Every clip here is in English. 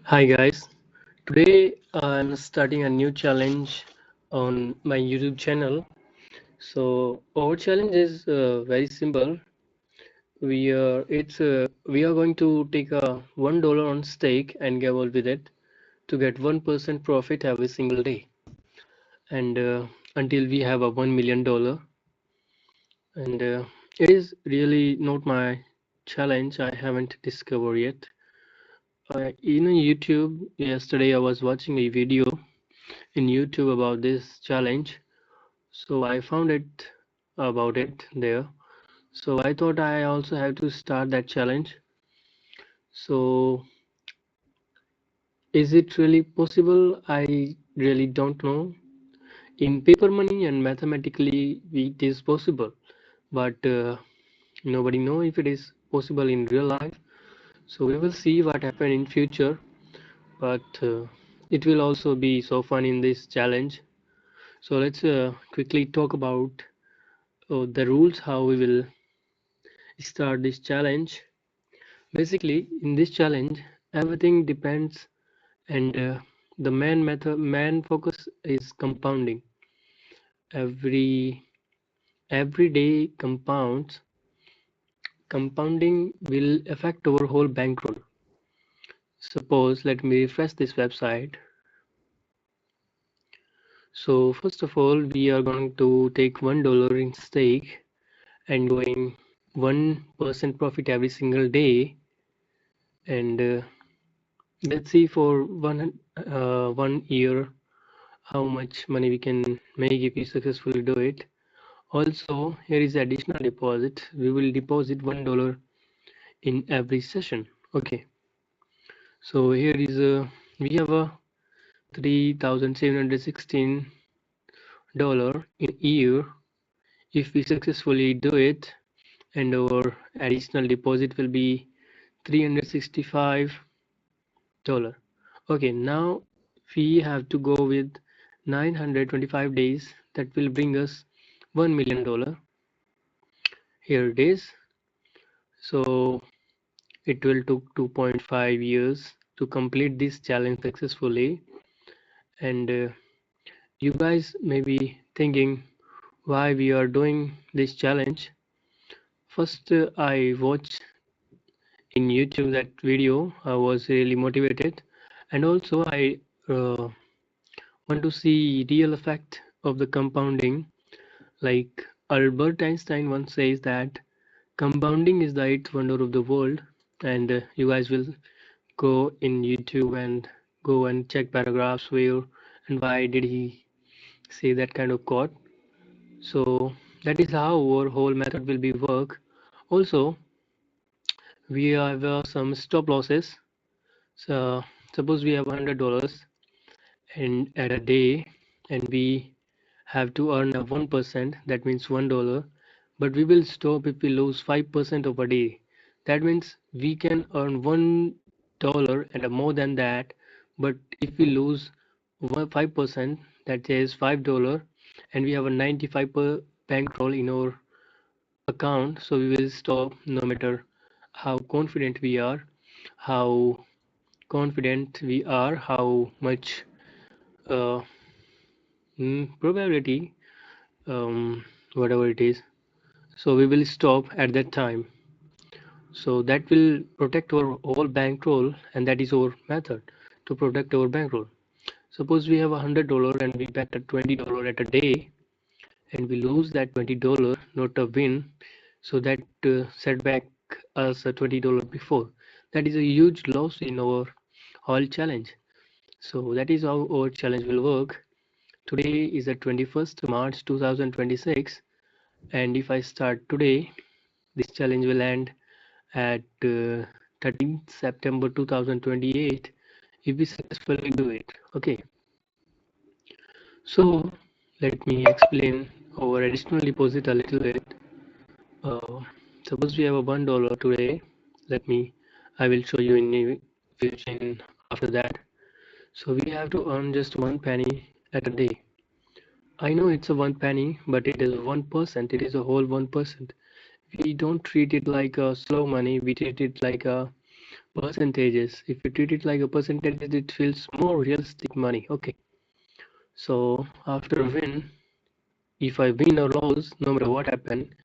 Hi guys, today I'm starting a new challenge on my YouTube channel. So our challenge is very simple. We are going to take a $1 on stake and gamble with it to get 1% profit every single day, and until we have a $1 million. And it is really not my challenge. I haven't discovered yet. In YouTube yesterday, I was watching a video in YouTube about this challenge. So I found it about it there. So I thought I also have to start that challenge. So is it really possible? I really don't know. In paper money and mathematically it is possible, but nobody know if it is possible in real life. So we will see what happen in future, but it will also be so fun in this challenge. So let's quickly talk about the rules how we will start this challenge. Basically, in this challenge, everything depends, and the main focus is compounding. Every day compounds. Compounding will affect our whole bankroll. Suppose, let me refresh this website. So first of all, we are going to take $1 in stake and going 1% profit every single day, and let's see for 1 year how much money we can make if we successfully do it. Also, here is additional deposit. We will deposit $1 in every session. Okay, so here is a we have a $3,716 in a year if we successfully do it, and our additional deposit will be $365. Okay, now we have to go with 925 days. That will bring us $1 million. Here it is. So it will took 2.5 years to complete this challenge successfully. And you guys may be thinking why we are doing this challenge. First, I watched in YouTube that video. I was really motivated, and also I uh, want to see real effect of the compounding. Like Albert Einstein once says that compounding is the eighth wonder of the world, and you guys will go in YouTube and go and check paragraphs where and why did he say that kind of quote. So that is how our whole method will be work. Also, we have some stop losses. So suppose we have $100 and at a day, and we have to earn a 1%, that means $1, but we will stop if we lose 5% of a day. That means we can earn $1 and more than that, but if we lose 5%, that is $5, and we have a 95 per bankroll in our account, so we will stop no matter how confident we are, how how much uh, probability, whatever it is. So we will stop at that time. So that will protect our whole bankroll, and that is our method to protect our bankroll. Suppose we have $100 and we bet at $20 at a day, and we lose that $20, not a win. So that set back us a $20 before. That is a huge loss in our whole challenge. So that is how our challenge will work. Today is the 21st March 2026, and if I start today, this challenge will end at 13th September 2028 if we successfully do it. Okay, so let me explain our additional deposit a little bit. Uh, Suppose we have a $1 today. Let me, I will show you in the future after that. So we have to earn just 1 penny at a day. I know it's a 1 penny, but it is 1%. It is a whole 1%. We don't treat it like a slow money. We treat it like a percentages. If you treat it like a percentage, it feels more realistic money. Okay, so after a win, if I win or lose, no matter what happened,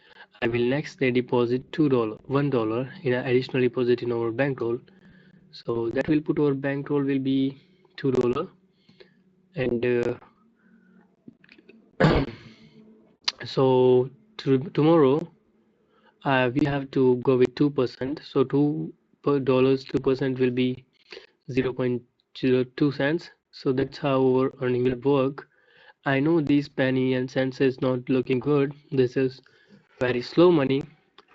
I will next day deposit $1 in an additional deposit in our bankroll. So that will put our bankroll will be $2, and so tomorrow we have to go with 2%. So two per dollars 2% will be 0.02 cents. So that's how our earning will work. I know these penny and cents is not looking good. This is very slow money,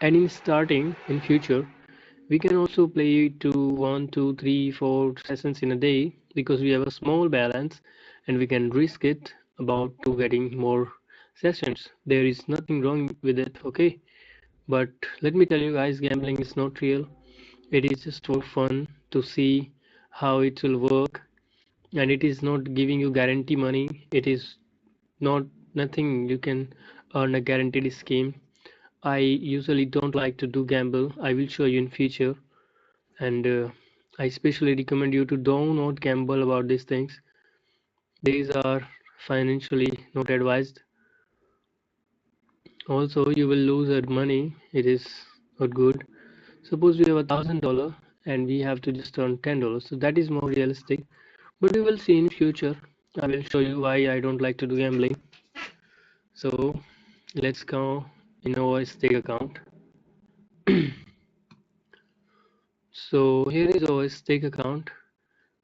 and in starting in future we can also play to 1, 2, 3, 4 sessions in a day because we have a small balance and we can risk it about to getting more sessions. There is nothing wrong with it, okay? But let me tell you guys, gambling is not real. It is just for fun to see how it will work, and it is not giving you guarantee money. It is not nothing you can earn a guaranteed scheme. I usually don't like to do gamble. I will show you in future, and I especially recommend you to do not gamble about these things. These are financially not advised. Also, you will lose your money. It is not good. Suppose we have $1,000 and we have to just earn $10, so that is more realistic. But we will see in future. I will show you why I don't like to do gambling. So let's go in our stake account. So here is our stake account.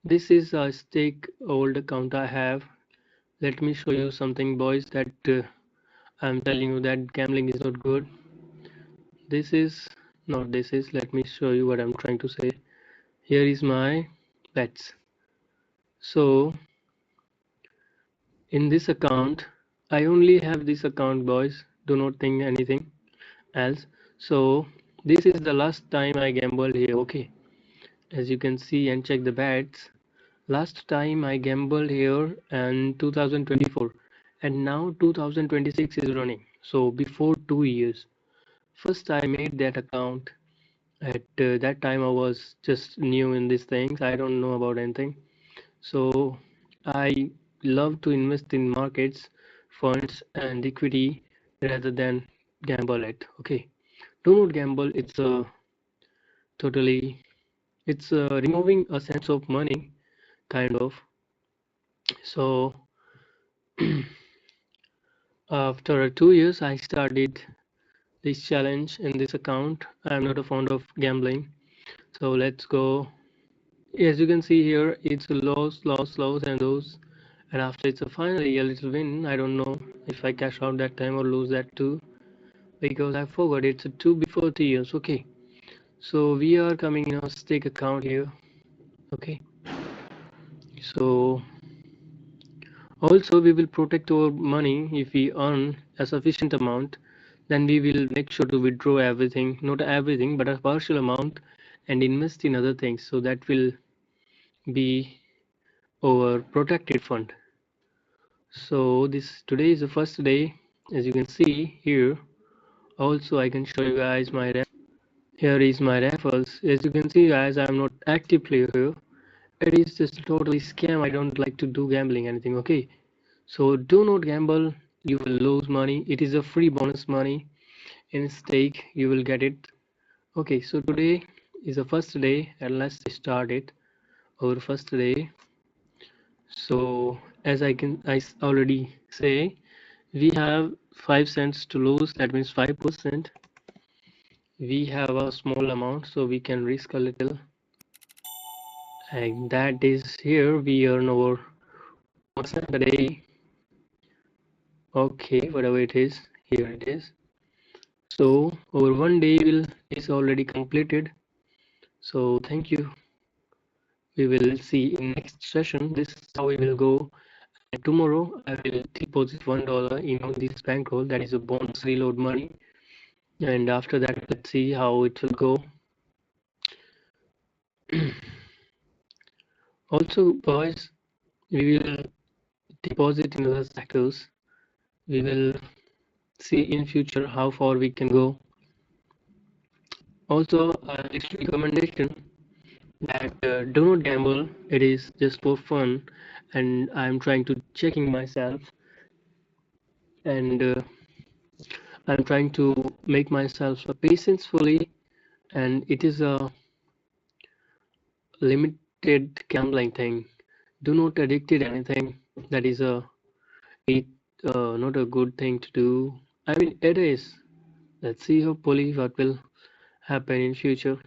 This is a stake old account I have. Let me show you something, boys, that I'm telling you that gambling is not good. This is not this is. Let me show you what I'm trying to say. Here is my bets. So in this account, I only have this account, boys. Do not think anything else. So this is the last time I gambled here. Okay, as you can see and check the bets. Last time I gambled here in 2024, and now 2026 is running. So before 2 years, first I made that account. At that time I was just new in these things. I don't know about anything. So I love to invest in markets, funds, and equity rather than gamble it. Okay, do not gamble. It's a totally it's removing a sense of money, kind of. So after 2 years, I started this challenge in this account. I'm not a fond of gambling, so let's go. As you can see here, it's loss, loss, loss, and those. And after it's a finally a little win. I don't know if I cash out that time or lose that too, because I forgot it's a two before 3 years. Okay, so we are coming in a stake account here. Okay, so also we will protect our money. If we earn a sufficient amount, then we will make sure to withdraw everything, not everything, but a partial amount, and invest in other things. So that will be our protected fund. So this today is the first day, as you can see here. Also, I can show you guys my here is my raffles. As you can see, guys, I am not active player here. It is just a totally scam. I don't like to do gambling anything. Okay, so do not gamble. You will lose money. It is a free bonus money in stake. You will get it. Okay, so today is the first day, and let's start it. Our first day. So as I already say, we have 5 cents to lose. That means 5%. We have a small amount, so we can risk a little, and that is here we earn over percent a day. Okay, whatever it is, here it is. So our one day will is already completed. So thank you. We will see in next session. This is how we will go. And tomorrow I will deposit $1 in this bankroll. That is a bonus reload money. And after that, let's see how it will go. Also, boys, we will deposit in other sectors. We will see in future how far we can go. Also, next recommendation. that do not gamble. It is just for fun, and I'm trying to checking myself, and I'm trying to make myself a patience fully, and it is a limited gambling thing. Do not addicted anything. That is a it not a good thing to do. I mean, it is. Let's see hopefully what will happen in future.